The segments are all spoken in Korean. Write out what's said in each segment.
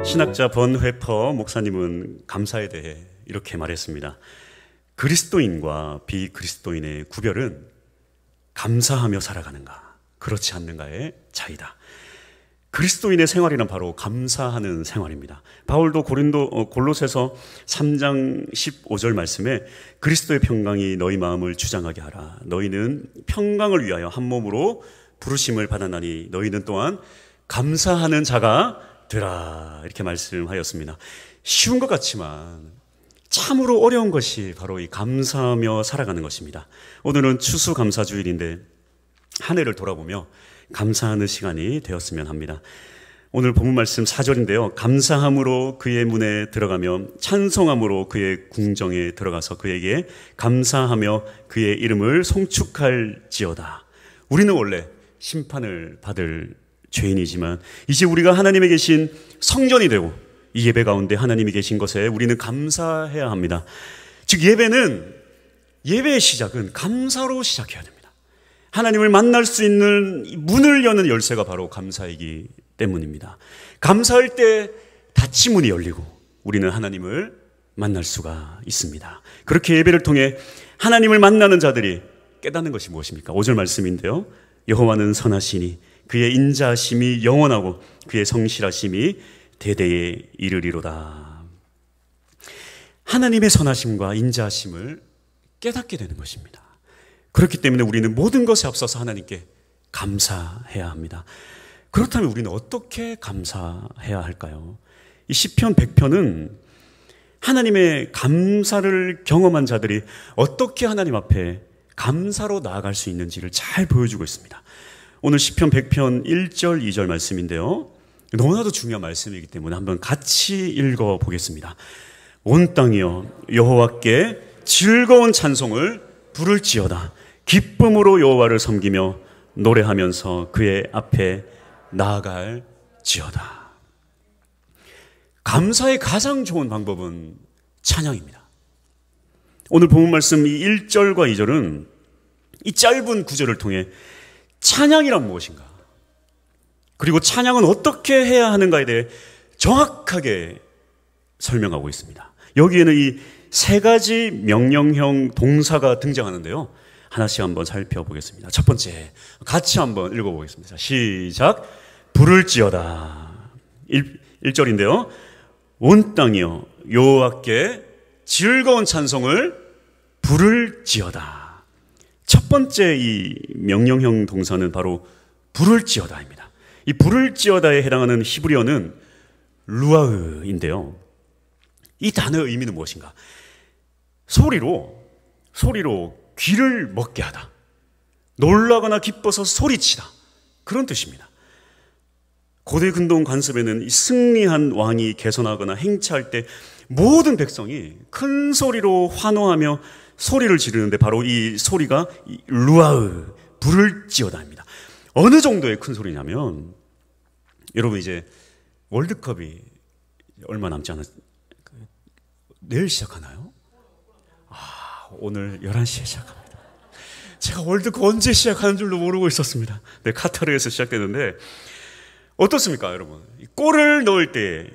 신학자 번회퍼 목사님은 감사에 대해 이렇게 말했습니다. 그리스도인과 비그리스도인의 구별은 감사하며 살아가는가, 그렇지 않는가의 차이다. 그리스도인의 생활이란 바로 감사하는 생활입니다. 바울도 골로새서 3장 15절 말씀에 그리스도의 평강이 너희 마음을 주장하게 하라. 너희는 평강을 위하여 한 몸으로 부르심을 받았나니 너희는 또한 감사하는 자가 되라. 이렇게 말씀하였습니다. 쉬운 것 같지만 참으로 어려운 것이 바로 이 감사하며 살아가는 것입니다. 오늘은 추수감사주일인데 한 해를 돌아보며 감사하는 시간이 되었으면 합니다. 오늘 본문 말씀 4절인데요. 감사함으로 그의 문에 들어가며 찬송함으로 그의 궁정에 들어가서 그에게 감사하며 그의 이름을 송축할지어다. 우리는 원래 심판을 받을 죄인이지만 이제 우리가 하나님에 계신 성전이 되고 이 예배 가운데 하나님이 계신 것에 우리는 감사해야 합니다. 즉 예배의 시작은 감사로 시작해야 됩니다. 하나님을 만날 수 있는 문을 여는 열쇠가 바로 감사이기 때문입니다. 감사할 때 닫힌 문이 열리고 우리는 하나님을 만날 수가 있습니다. 그렇게 예배를 통해 하나님을 만나는 자들이 깨닫는 것이 무엇입니까? 5절 말씀인데요. 여호와는 선하시니 그의 인자하심이 영원하고 그의 성실하심이 대대에 이르리로다. 하나님의 선하심과 인자하심을 깨닫게 되는 것입니다. 그렇기 때문에 우리는 모든 것에 앞서서 하나님께 감사해야 합니다. 그렇다면 우리는 어떻게 감사해야 할까요? 이 시편 100편은 하나님의 감사를 경험한 자들이 어떻게 하나님 앞에 감사로 나아갈 수 있는지를 잘 보여주고 있습니다. 오늘 시편 100편 1절 2절 말씀인데요. 너무나도 중요한 말씀이기 때문에 한번 같이 읽어보겠습니다. 온 땅이여 여호와께 즐거운 찬송을 부를지어다. 기쁨으로 여호와를 섬기며 노래하면서 그의 앞에 나아갈지어다. 감사의 가장 좋은 방법은 찬양입니다. 오늘 본문 말씀 이 1절과 2절은 이 짧은 구절을 통해 찬양이란 무엇인가, 그리고 찬양은 어떻게 해야 하는가에 대해 정확하게 설명하고 있습니다. 여기에는 이 세 가지 명령형 동사가 등장하는데요. 하나씩 한번 살펴보겠습니다. 첫 번째, 같이 한번 읽어보겠습니다. 시작. 부를지어다. 1절인데요. 온 땅이여 여호와께 즐거운 찬송을 부를지어다. 첫 번째 이 명령형 동사는 바로 부를지어다입니다. 이 부를지어다에 해당하는 히브리어는 루아흐인데요. 이 단어의 의미는 무엇인가? 소리로 귀를 먹게 하다, 놀라거나 기뻐서 소리치다, 그런 뜻입니다. 고대 근동 관습에는 이 승리한 왕이 개선하거나 행차할 때 모든 백성이 큰 소리로 환호하며 소리를 지르는데 바로 이 소리가 루아흐, 부를지어다입니다. 어느 정도의 큰 소리냐면, 여러분 이제 월드컵이 얼마 남지 않았, 내일 시작하나요? 오늘 11시에 시작합니다. 제가 월드컵 언제 시작하는 줄도 모르고 있었습니다. 네, 카타르에서 시작되는데 어떻습니까, 여러분? 골을 넣을 때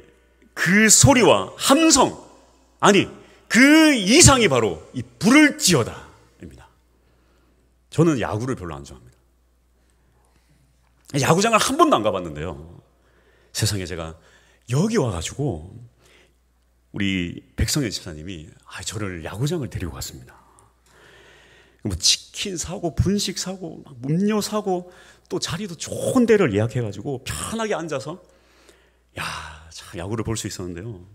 그 소리와 함성, 아니 그 이상이 바로 이 부를지어다입니다. 저는 야구를 별로 안 좋아합니다. 야구장을 한 번도 안 가봤는데요. 세상에 제가 여기 와가지고 우리 백성현 집사님이 저를 야구장을 데리고 갔습니다. 뭐 치킨 사고 분식 사고 음료 사고 또 자리도 좋은 데를 예약해가지고 편하게 앉아서 야구를 볼 수 있었는데요.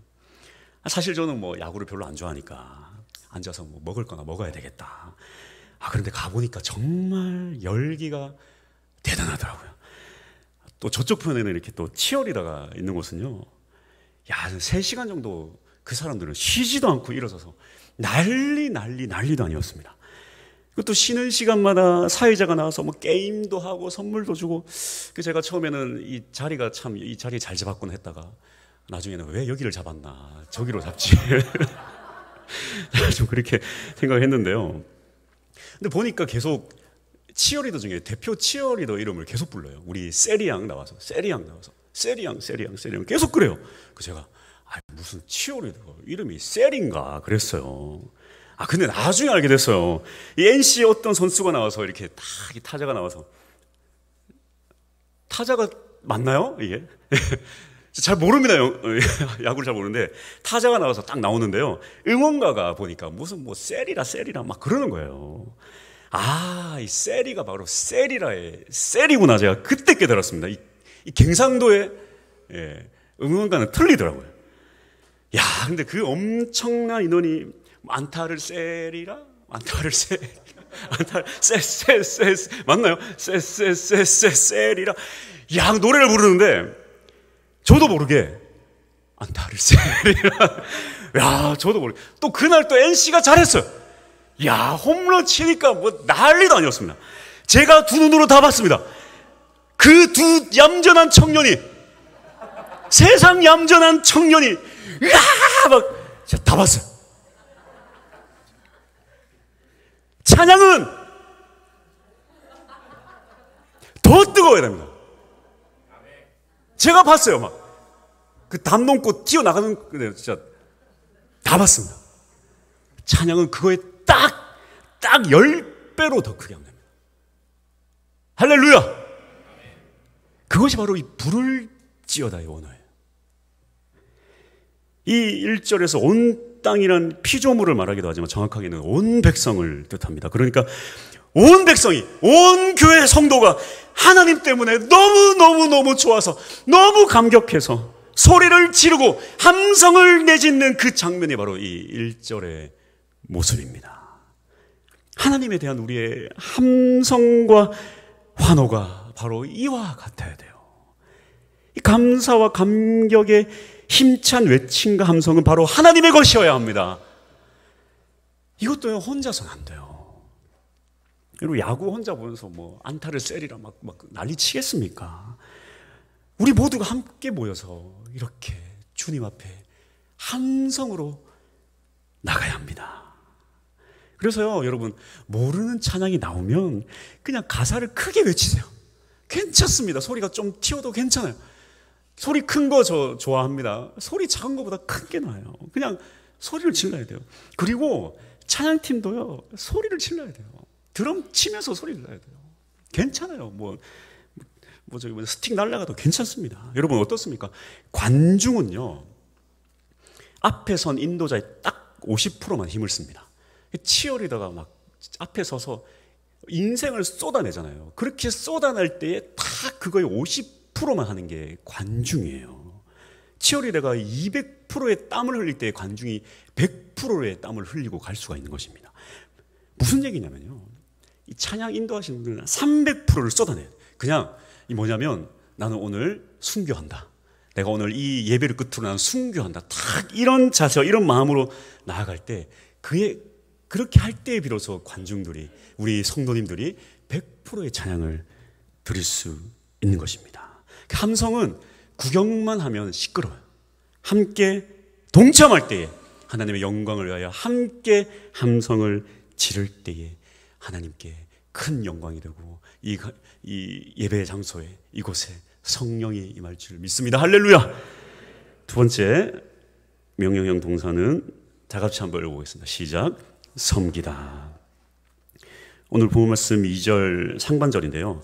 사실 저는 뭐 야구를 별로 안 좋아하니까 앉아서 뭐 먹을 거나 먹어야 되겠다. 그런데 가보니까 정말 열기가 대단하더라고요. 또 저쪽 편에는 이렇게 또 치어리더가 있는 곳은요, 3시간 정도 그 사람들은 쉬지도 않고 일어서서 난리도 아니었습니다. 또 쉬는 시간마다 사회자가 나와서 뭐 게임도 하고 선물도 주고, 제가 처음에는 이 자리가 참 이 자리 잘 잡았구나 했다가 나중에는 왜 여기를 잡았나, 저기로 잡지 좀 그렇게 생각했는데요. 근데 보니까 계속 치어리더 중에 대표 치어리더 이름을 계속 불러요. 우리 세리양 나와서 세리양, 세리양, 세리양 계속 그래요. 그 제가 무슨 치어리더 이름이 셀인가 그랬어요. 근데 나중에 알게 됐어요. 이 NC의 어떤 선수가 나와서 이렇게 딱 타자가 나와서, 타자가 맞나요? 이게? 잘 모릅니다. 야구를 잘 모르는데 타자가 나와서 딱 나오는데요. 응원가가 보니까 무슨 뭐 셀이라 막 그러는 거예요. 이 셀이가 바로 셀이라의 셀이구나. 제가 그때 깨달았습니다. 이 경상도의 응원가는 틀리더라고요. 근데 그 엄청난 인원이 안타를 셀이라? 안타를 셀, 안타를 맞나요? 셀이라. 노래를 부르는데 저도 모르게 안타를 셀이라. 저도 모르게. 또 그날 또 NC가 잘했어요. 홈런 치니까 뭐 난리도 아니었습니다. 제가 두 눈으로 다 봤습니다. 그 두 얌전한 청년이, 세상 얌전한 청년이, 막, 제가 다 봤어요. 찬양은 더 뜨거워야 됩니다. 제가 봤어요. 막 그 담론꽃 튀어나가는 거 진짜 다 봤습니다. 찬양은 그거에 딱 10배로 더 크게 하면 됩니다. 할렐루야. 그것이 바로 이 부를지어다의 원어예요. 이 1절에서 온 땅이란 피조물을 말하기도 하지만 정확하게는 온 백성을 뜻합니다. 그러니까 온 백성이, 온 교회 성도가 하나님 때문에 너무 좋아서, 너무 감격해서 소리를 지르고 함성을 내짓는 그 장면이 바로 이 1절의 모습입니다. 하나님에 대한 우리의 함성과 환호가 바로 이와 같아야 돼요. 이 감사와 감격의 힘찬 외침과 함성은 바로 하나님의 것이어야 합니다. 이것도 혼자서는 안 돼요. 여러분, 야구 혼자 보면서 뭐 안타를 셀이라 막 난리 치겠습니까? 우리 모두가 함께 모여서 이렇게 주님 앞에 함성으로 나가야 합니다. 그래서요, 여러분, 모르는 찬양이 나오면 그냥 가사를 크게 외치세요. 괜찮습니다. 소리가 좀 튀어도 괜찮아요. 소리 큰 거 저 좋아합니다. 소리 작은 거보다 큰 게 나아요. 그냥 소리를 질러야 돼요. 그리고 찬양팀도요, 소리를 질러야 돼요. 드럼 치면서 소리를 내야 돼요. 괜찮아요. 저기 스틱 날라가도 괜찮습니다. 여러분 어떻습니까? 관중은요, 앞에 선 인도자의 딱 50%만 힘을 씁니다. 치어리더가 막 앞에 서서 인생을 쏟아내잖아요. 그렇게 쏟아낼 때에 딱 그거의 50%만 하는 게 관중이에요. 치어리더가 200%의 땀을 흘릴 때 관중이 100%의 땀을 흘리고 갈 수가 있는 것입니다. 무슨 얘기냐면요, 이 찬양 인도하시는 분들은 300%를 쏟아내요. 그냥 뭐냐면, 나는 오늘 순교한다. 내가 오늘 이 예배를 끝으로 나는 순교한다. 딱 이런 자세와 이런 마음으로 나아갈 때, 그렇게 할 때에 비로소 관중들이, 우리 성도님들이 100%의 찬양을 드릴 수 있는 것입니다. 함성은 구경만 하면 시끄러워요. 함께 동참할 때에, 하나님의 영광을 위하여 함께 함성을 지를 때에 하나님께 큰 영광이 되고, 이 예배 장소에, 이곳에 성령이 임할 줄 믿습니다. 할렐루야. 두 번째 명령형 동사는 다 같이 한번 읽어보겠습니다. 시작. 섬기다. 오늘 본문 말씀 2절 상반절인데요,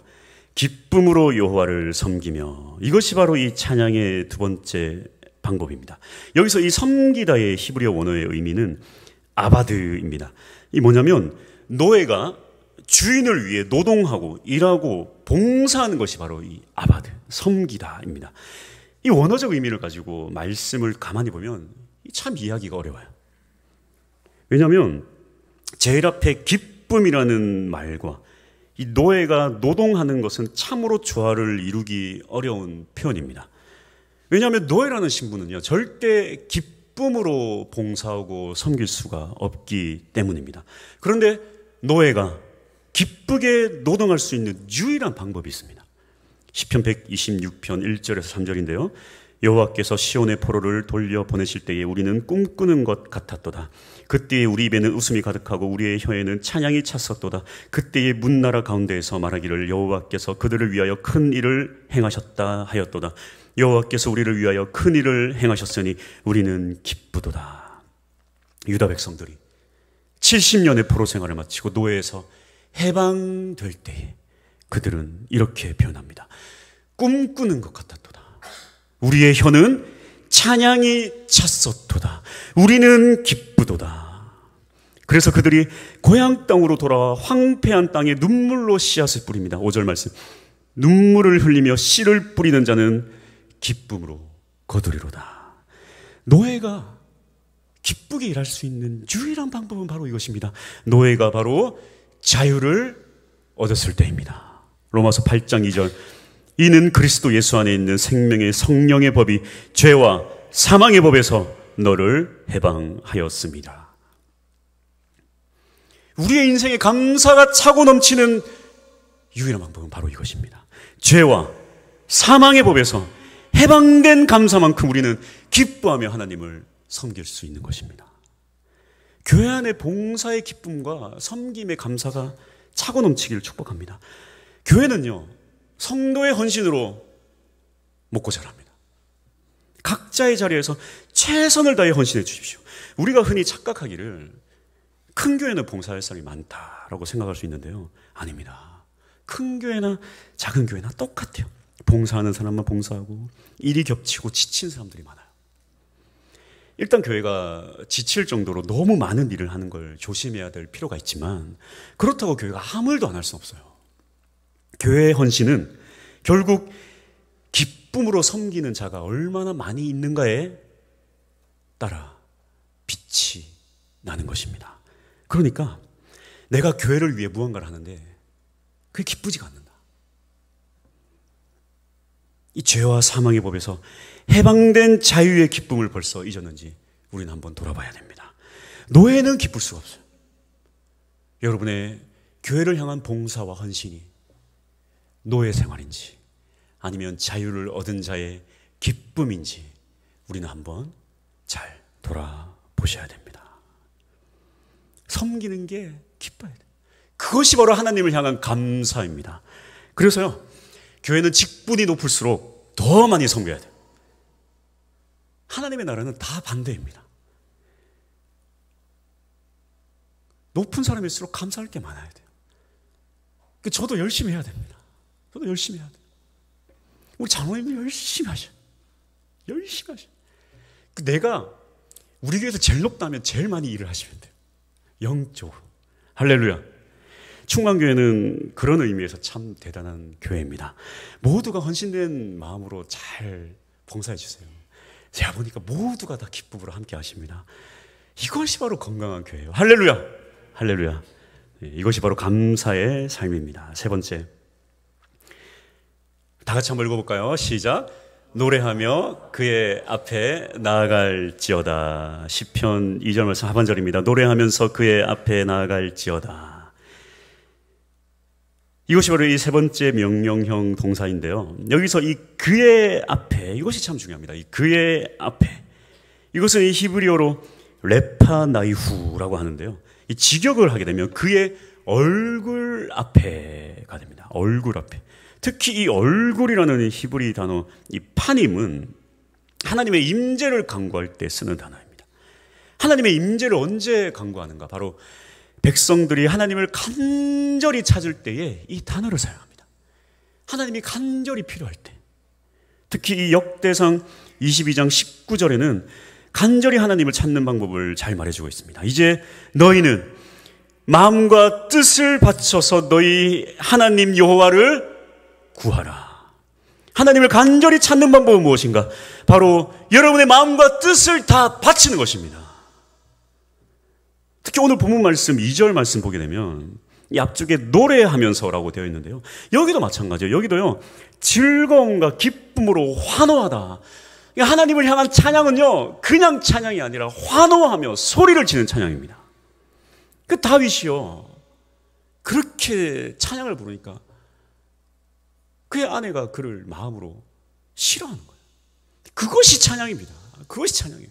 기쁨으로 여호와를 섬기며, 이것이 바로 이 찬양의 두 번째 방법입니다. 여기서 이 섬기다의 히브리어 원어의 의미는 아바드입니다. 이 뭐냐면, 노예가 주인을 위해 노동하고 일하고 봉사하는 것이 바로 이 아바드, 섬기다입니다. 이 원어적 의미를 가지고 말씀을 가만히 보면 참 이해하기가 어려워요. 왜냐하면 제일 앞에 기쁨이라는 말과 이 노예가 노동하는 것은 참으로 조화를 이루기 어려운 표현입니다. 왜냐하면 노예라는 신분은요, 절대 기쁨으로 봉사하고 섬길 수가 없기 때문입니다. 그런데 노예가 기쁘게 노동할 수 있는 유일한 방법이 있습니다. 시편 126편 1절에서 3절인데요. 여호와께서 시온의 포로를 돌려보내실 때에 우리는 꿈꾸는 것 같았도다. 그때에 우리 입에는 웃음이 가득하고 우리의 혀에는 찬양이 찼었도다. 그때에 문나라 가운데에서 말하기를 여호와께서 그들을 위하여 큰 일을 행하셨다 하였도다. 여호와께서 우리를 위하여 큰 일을 행하셨으니 우리는 기쁘도다. 유다 백성들이 70년의 포로 생활을 마치고 노예에서 해방될 때에 그들은 이렇게 표현합니다. 꿈꾸는 것 같았도다. 우리의 혀는 찬양이 찼었도다. 우리는 기쁘도다. 그래서 그들이 고향 땅으로 돌아와 황폐한 땅에 눈물로 씨앗을 뿌립니다. 5절 말씀. 눈물을 흘리며 씨를 뿌리는 자는 기쁨으로 거두리로다. 노예가 기쁘게 일할 수 있는 유일한 방법은 바로 이것입니다. 노예가 바로 자유를 얻었을 때입니다. 로마서 8장 2절. 이는 그리스도 예수 안에 있는 생명의 성령의 법이 죄와 사망의 법에서 너를 해방하였습니다. 우리의 인생에 감사가 차고 넘치는 유일한 방법은 바로 이것입니다. 죄와 사망의 법에서 해방된 감사만큼 우리는 기뻐하며 하나님을 섬길 수 있는 것입니다. 교회 안에 봉사의 기쁨과 섬김의 감사가 차고 넘치기를 축복합니다. 교회는요, 성도의 헌신으로 먹고 자랍니다. 각자의 자리에서 최선을 다해 헌신해 주십시오. 우리가 흔히 착각하기를 큰 교회는 봉사할 사람이 많다라고 생각할 수 있는데요, 아닙니다. 큰 교회나 작은 교회나 똑같아요. 봉사하는 사람만 봉사하고 일이 겹치고 지친 사람들이 많아요. 일단 교회가 지칠 정도로 너무 많은 일을 하는 걸 조심해야 될 필요가 있지만 그렇다고 교회가 아무 일도 안 할 수는 없어요. 교회의 헌신은 결국 기쁨으로 섬기는 자가 얼마나 많이 있는가에 따라 빛이 나는 것입니다. 그러니까 내가 교회를 위해 무언가를 하는데 그게 기쁘지가 않는다. 이 죄와 사망의 법에서 해방된 자유의 기쁨을 벌써 잊었는지 우리는 한번 돌아봐야 됩니다. 노예는 기쁠 수가 없어요. 여러분의 교회를 향한 봉사와 헌신이 노예 생활인지 아니면 자유를 얻은 자의 기쁨인지 우리는 한번 잘 돌아보셔야 됩니다. 섬기는 게 기뻐야 돼요. 그것이 바로 하나님을 향한 감사입니다. 그래서요, 교회는 직분이 높을수록 더 많이 섬겨야 돼요. 하나님의 나라는 다 반대입니다. 높은 사람일수록 감사할 게 많아야 돼요. 저도 열심히 해야 됩니다. 저도 열심히 해야 돼요. 우리 장로님도 열심히 하셔. 열심히 하셔. 내가 우리 교회에서 제일 높다면 제일 많이 일을 하시면 돼요. 영적으로. 할렐루야. 충만교회는 그런 의미에서 참 대단한 교회입니다. 모두가 헌신된 마음으로 잘 봉사해 주세요. 제가 보니까 모두가 다 기쁨으로 함께 하십니다. 이것이 바로 건강한 교회예요. 할렐루야. 할렐루야. 이것이 바로 감사의 삶입니다. 세 번째, 다 같이 한번 읽어볼까요? 시작. 노래하며 그의 앞에 나아갈지어다. 시편 2절 말씀 하반절입니다. 노래하면서 그의 앞에 나아갈지어다. 이것이 바로 이 세 번째 명령형 동사인데요, 여기서 이 그의 앞에, 이것이 참 중요합니다. 이 그의 앞에, 이것은 이 히브리어로 레파나이후라고 하는데요, 이 직역을 하게 되면 그의 얼굴 앞에가 됩니다. 얼굴 앞에. 특히 이 얼굴이라는 히브리 단어, 이 파님은 하나님의 임재를 강구할 때 쓰는 단어입니다. 하나님의 임재를 언제 강구하는가? 바로 백성들이 하나님을 간절히 찾을 때에 이 단어를 사용합니다. 하나님이 간절히 필요할 때. 특히 이 역대상 22장 19절에는 간절히 하나님을 찾는 방법을 잘 말해주고 있습니다. 이제 너희는 마음과 뜻을 바쳐서 너희 하나님 여호와를 구하라. 하나님을 간절히 찾는 방법은 무엇인가? 바로 여러분의 마음과 뜻을 다 바치는 것입니다. 특히 오늘 본문 말씀 2절 말씀 보게 되면 이 앞쪽에 노래하면서라고 되어 있는데요, 여기도 마찬가지예요. 여기도요, 즐거움과 기쁨으로 환호하다. 하나님을 향한 찬양은요, 그냥 찬양이 아니라 환호하며 소리를 지는 찬양입니다. 그 다윗이요, 그렇게 찬양을 부르니까 그의 아내가 그를 마음으로 싫어하는 거예요. 그것이 찬양입니다. 그것이 찬양이에요.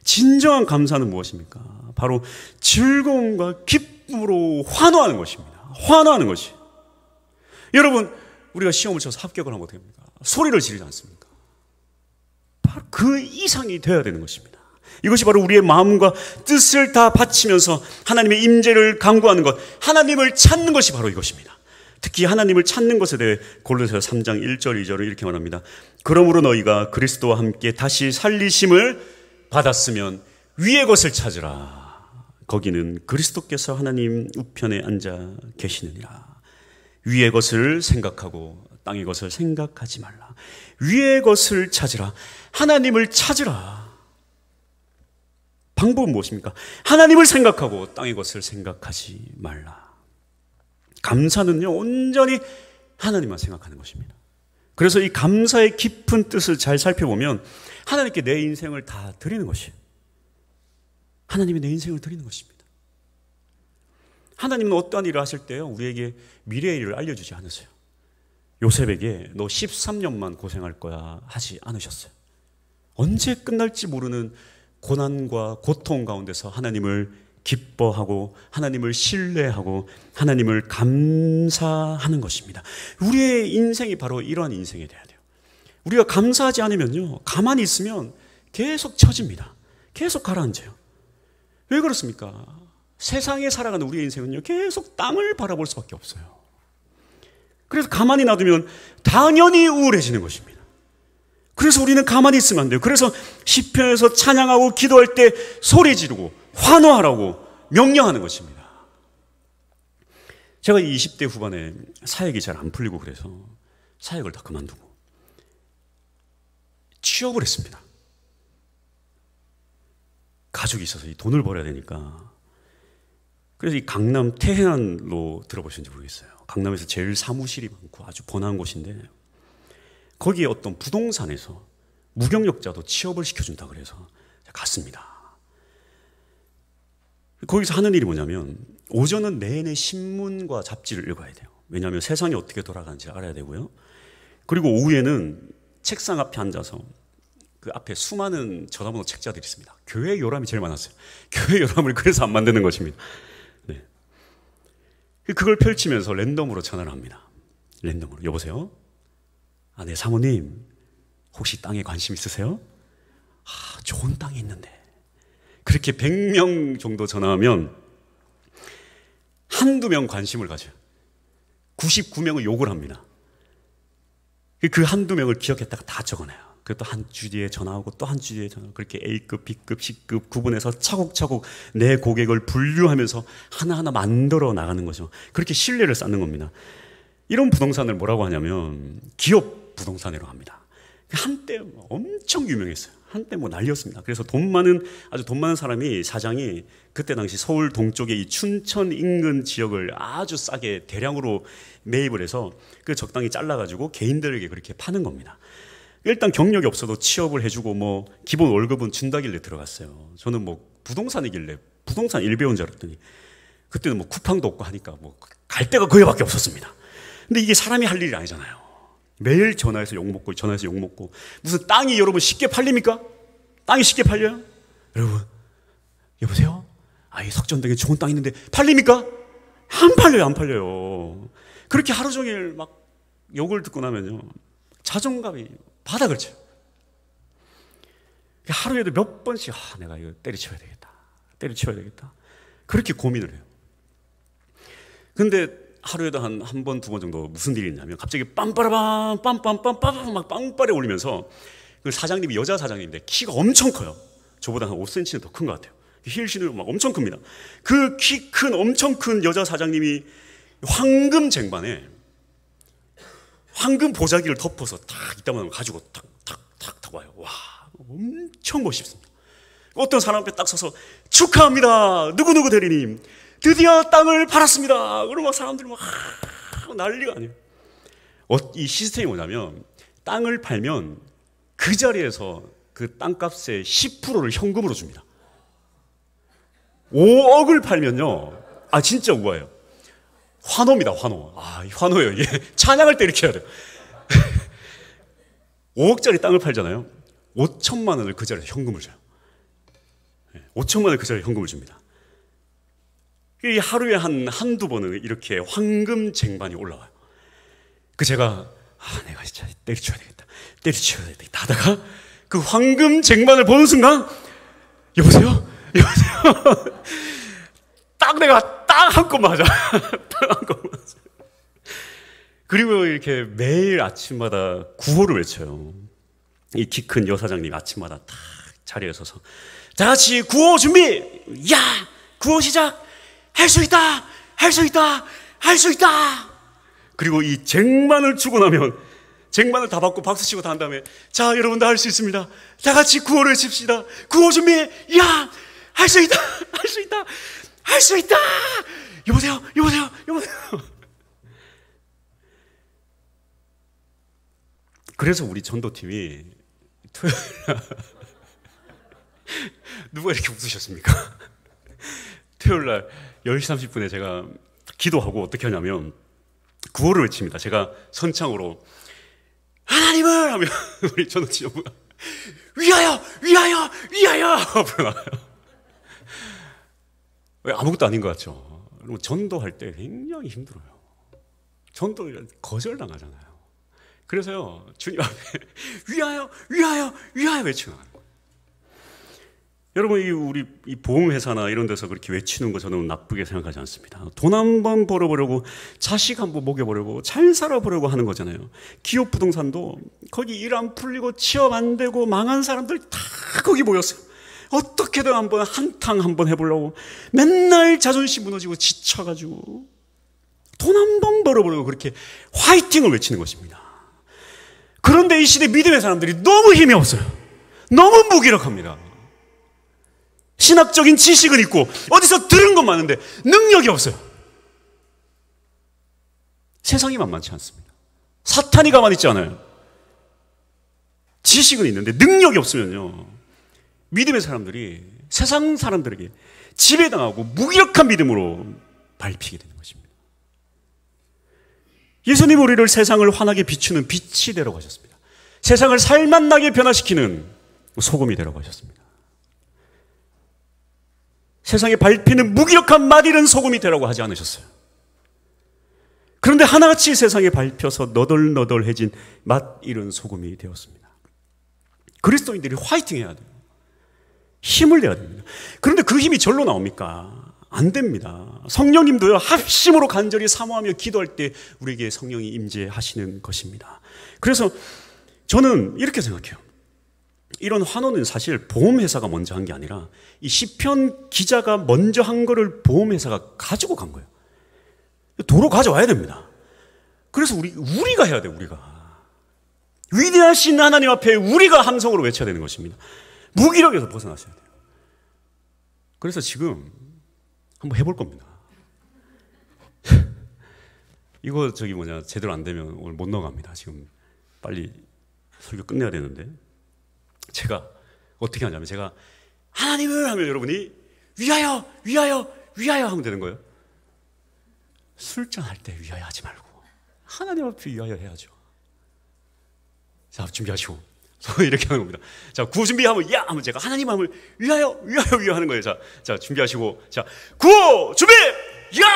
진정한 감사는 무엇입니까? 바로 즐거움과 기쁨으로 환호하는 것입니다. 환호하는 것이. 여러분, 우리가 시험을 쳐서 합격을 하면 어떻게 합니까? 소리를 지르지 않습니까? 바로 그 이상이 되어야 되는 것입니다. 이것이 바로 우리의 마음과 뜻을 다 바치면서 하나님의 임재를 간구하는 것, 하나님을 찾는 것이 바로 이것입니다. 특히 하나님을 찾는 것에 대해 골로새서 3장 1절 2절을 이렇게 말합니다. 그러므로 너희가 그리스도와 함께 다시 살리심을 받았으면 위의 것을 찾으라. 거기는 그리스도께서 하나님 우편에 앉아 계시느니라. 위의 것을 생각하고 땅의 것을 생각하지 말라. 위의 것을 찾으라. 하나님을 찾으라. 방법은 무엇입니까? 하나님을 생각하고 땅의 것을 생각하지 말라. 감사는요, 온전히 하나님만 생각하는 것입니다. 그래서 이 감사의 깊은 뜻을 잘 살펴보면 하나님께 내 인생을 다 드리는 것이에요. 하나님이 내 인생을 드리는 것입니다. 하나님은 어떠한 일을 하실 때요, 우리에게 미래의 일을 알려주지 않으세요. 요셉에게 너 13년만 고생할 거야 하지 않으셨어요. 언제 끝날지 모르는 고난과 고통 가운데서 하나님을 기뻐하고 하나님을 신뢰하고 하나님을 감사하는 것입니다. 우리의 인생이 바로 이러한 인생이 돼야 돼요. 우리가 감사하지 않으면요, 가만히 있으면 계속 처집니다. 계속 가라앉아요. 왜 그렇습니까? 세상에 살아가는 우리의 인생은요, 계속 땅을 바라볼 수밖에 없어요. 그래서 가만히 놔두면 당연히 우울해지는 것입니다. 그래서 우리는 가만히 있으면 안 돼요. 그래서 시편에서 찬양하고 기도할 때 소리 지르고 환호하라고 명령하는 것입니다. 제가 20대 후반에 사역이 잘 안 풀리고 그래서 사역을 다 그만두고 취업을 했습니다. 가족이 있어서 이 돈을 벌어야 되니까. 그래서 이 강남 태해안로 들어보셨는지 모르겠어요. 강남에서 제일 사무실이 많고 아주 번화한 곳인데 거기에 어떤 부동산에서 무경력자도 취업을 시켜준다 그래서 갔습니다. 거기서 하는 일이 뭐냐면 오전은 내내 신문과 잡지를 읽어야 돼요. 왜냐하면 세상이 어떻게 돌아가는지 알아야 되고요. 그리고 오후에는 책상 앞에 앉아서 그 앞에 수많은 전화번호 책자들이 있습니다. 교회 요람이 제일 많았어요. 교회 요람을 그래서 안 만드는 것입니다. 네. 그걸 펼치면서 랜덤으로 전화를 합니다. 랜덤으로. 여보세요? 아, 네, 사모님 혹시 땅에 관심 있으세요? 아, 좋은 땅이 있는데. 그렇게 100명 정도 전화하면 한두 명 관심을 가져요. 99명은 욕을 합니다. 그 한두 명을 기억했다가 다 적어내요. 그리고 또 한 주 뒤에 전화하고 또 한 주 뒤에 전화하고 그렇게 A급, B급, C급 구분해서 차곡차곡 내 고객을 분류하면서 하나하나 만들어 나가는 거죠. 그렇게 신뢰를 쌓는 겁니다. 이런 부동산을 뭐라고 하냐면 기업 부동산이라고 합니다. 한때 엄청 유명했어요. 한때 뭐 난리였습니다. 그래서 아주 돈 많은 사람이, 사장이 그때 당시 서울 동쪽의 이 춘천 인근 지역을 아주 싸게 대량으로 매입을 해서 그 적당히 잘라가지고 개인들에게 그렇게 파는 겁니다. 일단 경력이 없어도 취업을 해주고 뭐 기본 월급은 준다길래 들어갔어요. 저는 뭐 부동산이길래 부동산 일배운 줄 알았더니 그때는 뭐 쿠팡도 없고 하니까 뭐 갈 데가 거기밖에 없었습니다. 근데 이게 사람이 할 일이 아니잖아요. 매일 전화해서 욕먹고 전화해서 욕먹고. 무슨 땅이 여러분 쉽게 팔립니까? 땅이 쉽게 팔려요? 여러분, 여보세요? 아, 이 석전동에 좋은 땅 있는데 팔립니까? 안 팔려요. 안 팔려요. 그렇게 하루 종일 막 욕을 듣고 나면요, 자존감이 바닥을 쳐요. 하루에도 몇 번씩 내가 이거 때려치워야 되겠다 그렇게 고민을 해요. 근데 하루에도 한 번, 두 번 정도 무슨 일이 있냐면 갑자기 빰빠라밤 빰빰빰빰 막 빵빠레 올리면서 그 사장님이 여자 사장님인데 키가 엄청 커요. 저보다 한 5cm는 더 큰 것 같아요. 힐 신으면 막 엄청 큽니다. 그 키 큰 엄청 큰 여자 사장님이 황금 쟁반에 황금 보자기를 덮어서 탁 이따만 가지고 탁 와요. 와, 엄청 멋있습니다. 어떤 사람 앞에 딱 서서 축하합니다. 누구누구 대리님 드디어 땅을 팔았습니다. 그러고 막 사람들이 막 난리가 아니에요. 이 시스템이 뭐냐면 땅을 팔면 그 자리에서 그 땅값의 10%를 현금으로 줍니다. 5억을 팔면요, 아 진짜 우아해요. 환호입니다. 환호. 아, 환호예요. 이게 찬양할 때 이렇게 해야 돼요. 5억짜리 땅을 팔잖아요. 5천만 원을 그 자리에 현금을 줘요. 5천만 원을 그 자리에 현금을 줍니다. 이 하루에 한두 번은 이렇게 황금 쟁반이 올라와요. 제가 내가 진짜 때려쳐야 되겠다. 때려쳐야 되겠다. 하다가 그 황금 쟁반을 보는 순간 여보세요? 여보세요? 딱 내가 딱 한 건 맞아. 딱 한 건 맞아. 그리고 이렇게 매일 아침마다 구호를 외쳐요. 이 키 큰 여사장님이 아침마다 딱 자리에 서서 다 같이 구호 준비! 야! 구호 시작! 할 수 있다! 할 수 있다! 할 수 있다! 그리고 이 쟁반을 주고 나면 쟁반을 다 받고 박수 치고 다 한 다음에 자, 여러분도 할 수 있습니다. 다 같이 구호를 칩시다. 구호 준비! 야! 할 수 있다! 할 수 있다! 할 수 있다! 여보세요? 여보세요? 여보세요? 그래서 우리 전도팀이 누가 이렇게 웃으셨습니까? 토요일날 10시 30분에 제가 기도하고 어떻게 하냐면 구호를 외칩니다. 제가 선창으로 하나님을 하면 우리 전도팀 전부가 위하여! 위하여! 위하여! 불러나가요. 왜 아무것도 아닌 것 같죠? 전도할 때 굉장히 힘들어요. 전도 거절당하잖아요. 그래서요, 주님 앞에 위하여, 위하여, 위하여 외치는 거예요. 여러분, 우리 보험회사나 이런 데서 그렇게 외치는 거 저는 나쁘게 생각하지 않습니다. 돈 한 번 벌어보려고, 자식 한 번 먹여보려고, 잘 살아보려고 하는 거잖아요. 기업 부동산도 거기 일 안 풀리고 취업 안 되고 망한 사람들 다 거기 모였어요. 어떻게든 한번 한탕 한번 해보려고 맨날 자존심 무너지고 지쳐가지고 돈 한 번 벌어보려고 그렇게 화이팅을 외치는 것입니다. 그런데 이 시대 믿음의 사람들이 너무 힘이 없어요. 너무 무기력합니다. 신학적인 지식은 있고 어디서 들은 건 많은데 능력이 없어요. 세상이 만만치 않습니다. 사탄이 가만히 있지 않아요. 지식은 있는데 능력이 없으면요, 믿음의 사람들이 세상 사람들에게 지배당하고 무기력한 믿음으로 밟히게 되는 것입니다. 예수님 우리를 세상을 환하게 비추는 빛이 되라고 하셨습니다. 세상을 살맛나게 변화시키는 소금이 되라고 하셨습니다. 세상에 밟히는 무기력한 맛 잃은 소금이 되라고 하지 않으셨어요. 그런데 하나같이 세상에 밟혀서 너덜너덜해진 맛 잃은 소금이 되었습니다. 그리스도인들이 화이팅 해야 돼요. 힘을 내야 됩니다. 그런데 그 힘이 절로 나옵니까? 안 됩니다. 성령님도요, 합심으로 간절히 사모하며 기도할 때 우리에게 성령이 임재하시는 것입니다. 그래서 저는 이렇게 생각해요. 이런 환호는 사실 보험회사가 먼저 한 게 아니라 이 시편 기자가 먼저 한 거를 보험회사가 가지고 간 거예요. 도로 가져와야 됩니다. 그래서 우리가 해야 돼요. 우리가 위대하신 하나님 앞에 우리가 함성으로 외쳐야 되는 것입니다. 무기력에서 벗어나셔야 돼요. 그래서 지금 한번 해볼 겁니다. 이거 제대로 안 되면 오늘 못 나갑니다. 지금 빨리 설교 끝내야 되는데, 제가 어떻게 하냐면 제가 하나님을 하면 여러분이 위하여, 위하여, 위하여 하면 되는 거예요. 술잔할 때 위하여 하지 말고 하나님 앞에 위하여 해야죠. 자, 준비하시고 이렇게 하는 겁니다. 자, 구호 준비하면 야 하면 제가 하나님 하면 위하여, 위하여, 위하여 하는 거예요. 자, 준비하시고, 자, 구호 준비, 야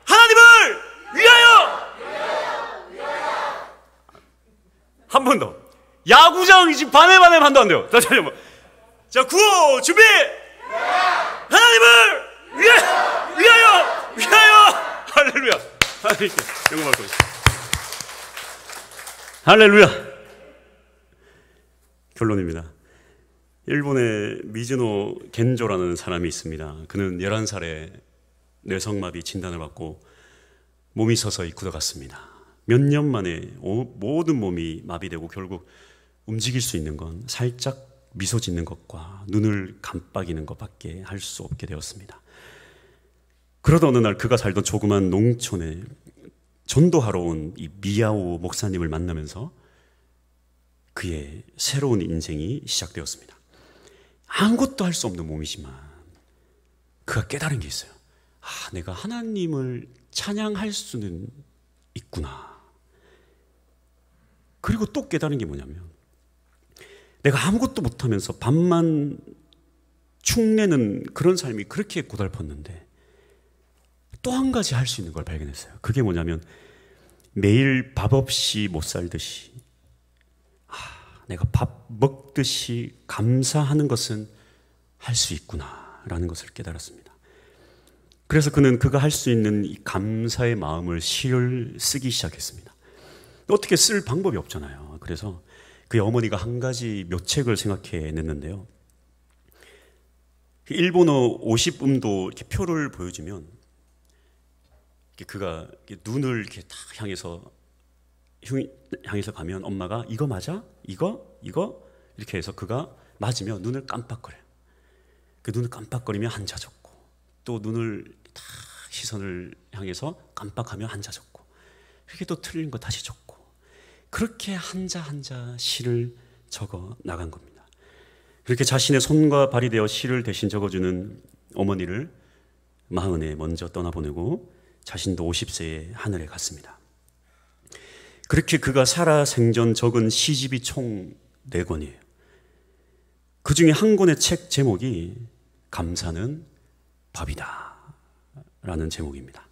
하나님을 위하여, 한 번 더. 야구장 지금 반에 반도 안 돼요. 다시 한번. 자, 구호 준비, 하나님을 위하여, 위하여, 위하여. 할렐루야. 하나님께 영광 받고 있습니다. 할렐루야. 결론입니다. 일본의 미즈노 겐조라는 사람이 있습니다. 그는 11살에 뇌성마비 진단을 받고 몸이 서서히 굳어갔습니다. 몇 년 만에 모든 몸이 마비되고 결국 움직일 수 있는 건 살짝 미소 짓는 것과 눈을 깜빡이는 것밖에 할 수 없게 되었습니다. 그러다 어느 날 그가 살던 조그만 농촌에 전도하러 온 이 미야오 목사님을 만나면서 그의 새로운 인생이 시작되었습니다. 아무것도 할 수 없는 몸이지만 그가 깨달은 게 있어요. 내가 하나님을 찬양할 수는 있구나. 그리고 또 깨달은 게 뭐냐면 내가 아무것도 못하면서 밥만 축내는 그런 삶이 그렇게 고달팠는데 또 한 가지 할 수 있는 걸 발견했어요. 그게 뭐냐면 매일 밥 없이 못 살듯이 내가 밥 먹듯이 감사하는 것은 할 수 있구나라는 것을 깨달았습니다. 그래서 그는 그가 할 수 있는 이 감사의 마음을 시를 쓰기 시작했습니다. 어떻게 쓸 방법이 없잖아요. 그래서 그의 어머니가 한 가지 묘책을 생각해냈는데요. 일본어 50음도 이렇게 표를 보여주면 그가 눈을 이렇게 딱 향해서 가면 엄마가 이거 맞아? 이거 이렇게 해서 그가 맞으면 눈을 깜빡거려요. 그 눈을 깜빡거리면 한자 적고 또 눈을 딱 시선을 향해서 깜빡하면 한자 적고 이렇게 또 틀린 거 다시 적고 그렇게 한자 한자 시를 적어 나간 겁니다. 그렇게 자신의 손과 발이 되어 시를 대신 적어주는 어머니를 마흔에 먼저 떠나보내고 자신도 50세에 하늘에 갔습니다. 그렇게 그가 살아 생전 적은 시집이 총 4권이에요. 그 중에 한 권의 책 제목이 감사는 밥이다 라는 제목입니다.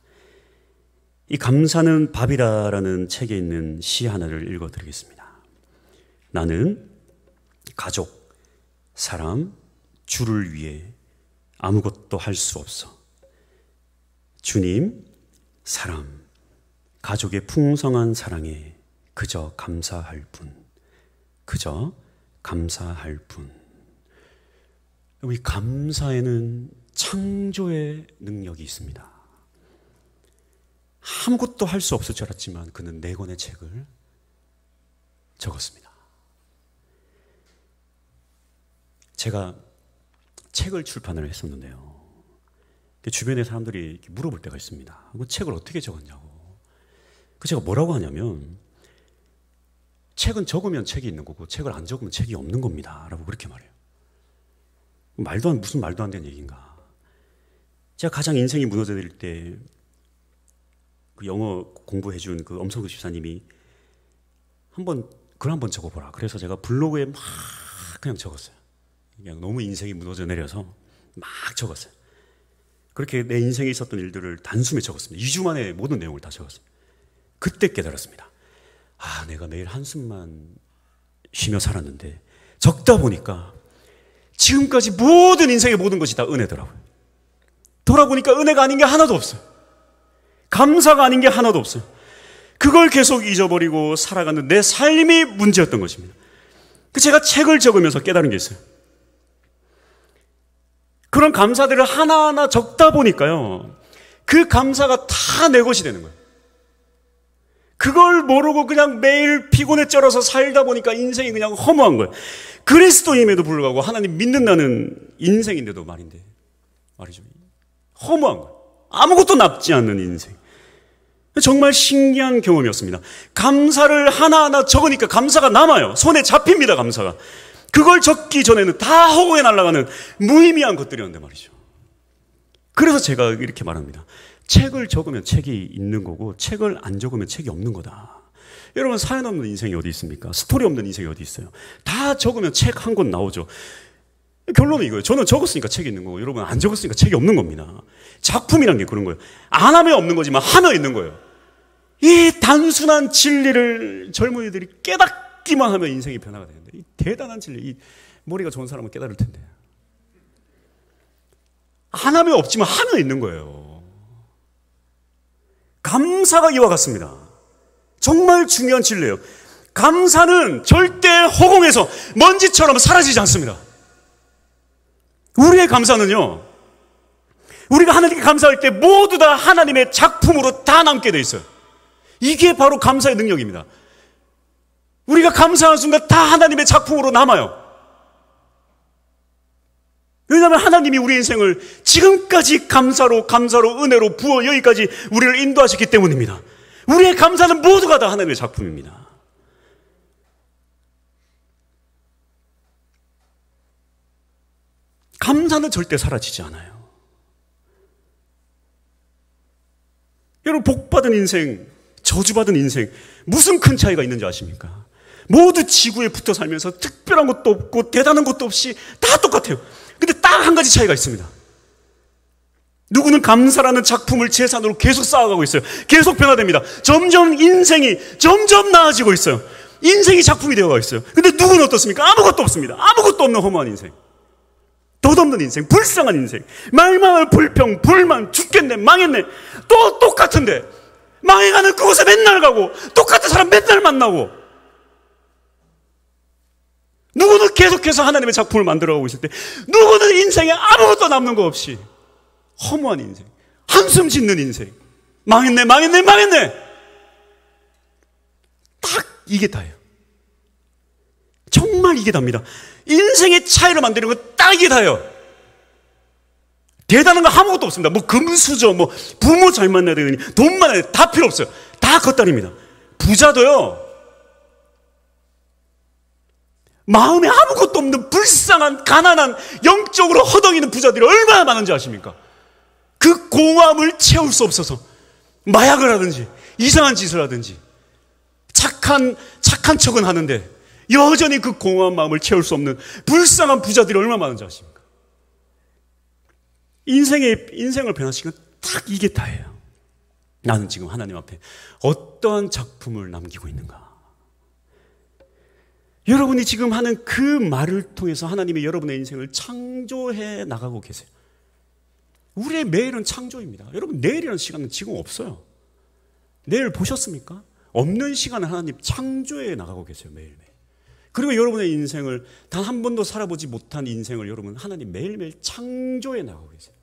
이 감사는 밥이다 라는 책에 있는 시 하나를 읽어드리겠습니다. 나는 가족, 사람, 주를 위해 아무것도 할 수 없어. 주님, 사람, 가족의 풍성한 사랑에 그저 감사할 뿐. 그저 감사할 뿐. 이 감사에는 창조의 능력이 있습니다. 아무것도 할 수 없을 줄 알았지만 그는 4권의 책을 적었습니다. 제가 책을 출판을 했었는데요. 주변의 사람들이 이렇게 물어볼 때가 있습니다. 그 책을 어떻게 적었냐고. 제가 뭐라고 하냐면 책은 적으면 책이 있는 거고 책을 안 적으면 책이 없는 겁니다 라고 그렇게 말해요. 무슨 말도 안 되는 얘기인가. 제가 가장 인생이 무너져버릴 때 그 영어 공부해준 그 엄성규 집사님이 글 한번 적어보라. 그래서 제가 블로그에 막 그냥 적었어요. 그냥 너무 인생이 무너져 내려서 막 적었어요. 그렇게 내 인생에 있었던 일들을 단숨에 적었습니다. 2주 만에 모든 내용을 다 적었어요. 그때 깨달았습니다. 내가 매일 한숨만 쉬며 살았는데 적다 보니까 지금까지 모든 인생의 모든 것이 다 은혜더라고요. 돌아보니까 은혜가 아닌 게 하나도 없어요. 감사가 아닌 게 하나도 없어요. 그걸 계속 잊어버리고 살아가는 내 삶이 문제였던 것입니다. 제가 책을 적으면서 깨달은 게 있어요. 그런 감사들을 하나하나 적다 보니까요, 그 감사가 다 내 것이 되는 거예요. 그걸 모르고 그냥 매일 피곤에 쩔어서 살다 보니까 인생이 그냥 허무한 거예요. 그리스도임에도 불구하고 하나님 믿는다는 인생인데도 말이죠. 허무한 거예요. 아무것도 남지 않는 인생. 정말 신기한 경험이었습니다. 감사를 하나하나 적으니까 감사가 남아요. 손에 잡힙니다, 감사가. 그걸 적기 전에는 다 허공에 날아가는 무의미한 것들이었는데 말이죠. 그래서 제가 이렇게 말합니다. 책을 적으면 책이 있는 거고 책을 안 적으면 책이 없는 거다. 여러분, 사연 없는 인생이 어디 있습니까? 스토리 없는 인생이 어디 있어요? 다 적으면 책 한 권 나오죠. 결론은 이거예요. 저는 적었으니까 책이 있는 거고 여러분 안 적었으니까 책이 없는 겁니다. 작품이란 게 그런 거예요. 안 하면 없는 거지만 하면 있는 거예요. 이 단순한 진리를 젊은이들이 깨닫기만 하면 인생이 변화가 되는데, 이 대단한 진리, 이 머리가 좋은 사람은 깨달을 텐데. 안 하면 없지만 하면 있는 거예요. 감사가 이와 같습니다. 정말 중요한 진리예요. 감사는 절대 허공에서 먼지처럼 사라지지 않습니다. 우리의 감사는요, 우리가 하나님께 감사할 때 모두 다 하나님의 작품으로 다 남게 돼 있어요. 이게 바로 감사의 능력입니다. 우리가 감사하는 순간 다 하나님의 작품으로 남아요. 왜냐하면 하나님이 우리 인생을 지금까지 감사로 은혜로 부어 여기까지 우리를 인도하셨기 때문입니다. 우리의 감사는 모두가 다 하나님의 작품입니다. 감사는 절대 사라지지 않아요. 여러분, 복받은 인생, 저주받은 인생, 무슨 큰 차이가 있는지 아십니까? 모두 지구에 붙어 살면서 특별한 것도 없고 대단한 것도 없이 다 똑같아요. 근데 딱 한 가지 차이가 있습니다. 누구는 감사라는 작품을 재산으로 계속 쌓아가고 있어요. 계속 변화됩니다. 점점 인생이 점점 나아지고 있어요. 인생이 작품이 되어가고 있어요. 근데 누구는 어떻습니까? 아무것도 없습니다. 아무것도 없는 허무한 인생, 덧없는 인생, 불쌍한 인생, 말망할 불평, 불만, 죽겠네, 망했네, 또 똑같은데 망해가는 그곳에 맨날 가고 똑같은 사람 맨날 만나고, 누구는 계속해서 하나님의 작품을 만들어가고 있을 때 누구는 인생에 아무것도 남는 거 없이 허무한 인생, 한숨 짓는 인생, 망했네, 망했네, 망했네. 딱 이게 다예요. 정말 이게 답니다. 인생의 차이를 만드는 건 딱 이게 다예요. 대단한 거 아무것도 없습니다. 뭐 금수저, 뭐 부모 잘 만나야 되니, 돈 많아야 되니, 다 필요 없어요. 다 겉다리입니다. 부자도요, 마음에 아무것도 없는 불쌍한 가난한 영적으로 허덕이는 부자들이 얼마나 많은지 아십니까? 그 공허함을 채울 수 없어서 마약을 하든지 이상한 짓을 하든지 착한 척은 하는데 여전히 그 공허한 마음을 채울 수 없는 불쌍한 부자들이 얼마나 많은지 아십니까? 인생을 변화시키는 딱 이게 다예요. 나는 지금 하나님 앞에 어떠한 작품을 남기고 있는가? 여러분이 지금 하는 그 말을 통해서 하나님이 여러분의 인생을 창조해 나가고 계세요. 우리의 매일은 창조입니다. 여러분, 내일이라는 시간은 지금 없어요. 내일 보셨습니까? 없는 시간을 하나님 창조해 나가고 계세요. 매일매일. 그리고 여러분의 인생을 단 한 번도 살아보지 못한 인생을 여러분 하나님 매일매일 창조해 나가고 계세요.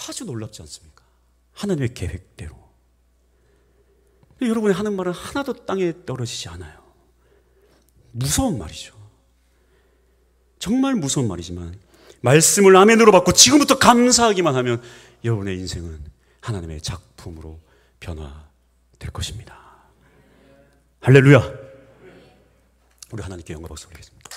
아주 놀랍지 않습니까? 하나님의 계획대로. 여러분이 하는 말은 하나도 땅에 떨어지지 않아요. 무서운 말이죠. 정말 무서운 말이지만 말씀을 아멘으로 받고 지금부터 감사하기만 하면 여러분의 인생은 하나님의 작품으로 변화될 것입니다. 할렐루야. 우리 하나님께 영광 박수 드리겠습니다.